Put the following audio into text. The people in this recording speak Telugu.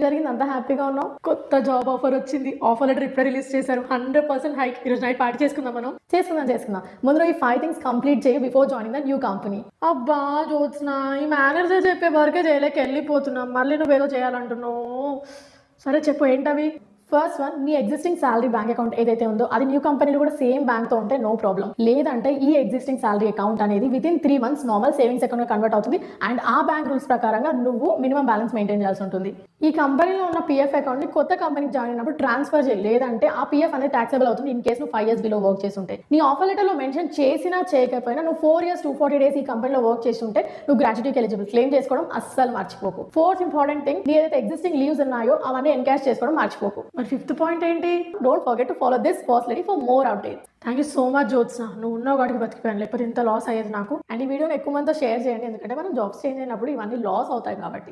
జరిగింది అంత హ్యాపీగా ఉన్నావు? కొత్త జాబ్ ఆఫర్ వచ్చింది. ఆఫర్ లెటర్ ఇప్పుడే రిలీజ్ చేశారు. 100% హైక్. ఈరోజు నైట్ పార్టీ చేసుకుందాం మనం. చేసుకుందాం. ముందు ఈ 5 థింగ్స్ కంప్లీట్ చేయి before joining the new company. అబ్బా జ్యోత్స్న, ఈ మేనేజర్ చెప్పే వరకే చేయలేక వెళ్ళిపోతున్నాం. మళ్ళీ నువ్వేదో చేయాలంటున్నావు. సరే చెప్పు, ఏంటవి? ఫస్ట్ వన్, నీ ఎగ్జిస్టింగ్ సాలరీ బ్యాంక్ అకౌంట్ ఏదైతే ఉందో అది న్యూ కంపెనీలో కూడా సేమ్ బ్యాంక్తో ఉంటే నో ప్రాబ్లం. లేదంటే ఈ ఎగ్జిస్టింగ్ సాలరీ అకౌంట్ అనేది within 3 months normal savings account convert అవుతుంది. అండ్ ఆ బ్యాంక్ రూల్స్ ప్రకారంగా నువ్వు మినిమం బ్యాలెన్స్ మెయింటైన్ చేయాల్సి ఉంటుంది. ఈ కంపెనీలో ఉన్న పిఎఫ్ అకౌంట్ ని కొత్త కంపెనీకి జాయిన్ అయినప్పుడు ట్రాన్స్ఫర్ చేయి. లేదంటే ఆ పిఎఫ్ అనేది టాక్సబుల్ అవుతుంది ఇన్ కేసు నువ్వు 5 years బిలో వర్క్ చేస్తుంటే. నీ ఆఫర్ లెటర్ లో మెన్షన్ చేసినా చేయకపోయినా నువ్వు 4 years 240 days ఈ కంపెనీలో వర్క్ చేస్తుంటే నువ్వు గ్రాట్యుటీకి ఎలిజిబుల్. క్లెయిమ్ చేసుకోవడం అస్సలు మర్చిపోకు. ఫోర్త్ ఇంపార్టెంట్ థింగ్, నీ ఏదైతే ఎగ్జిస్టింగ్ లీవ్స్ ఉన్నాయో అవన్నీ ఎన్కాష్ చేసుకోవడం మర్చిపోకు. మరి ఫిఫ్త్ పాయింట్ ఏంటి? Don't forget to follow this first lady for more updates. Thank you so much Jyotsna, నువ్వు ఉన్నావు వాటికి బతికిపోయాను, లేకపోతే ఇంత లాస్ అయ్యేది నాకు. అండ్ ఈ వీడియోని ఎక్కువ మందితో షేర్ చేయండి, ఎందుకంటే మనం జాబ్స్ చేంజ్ అయినప్పుడు ఇవన్నీ లాస్ అవుతాయి కాబట్టి.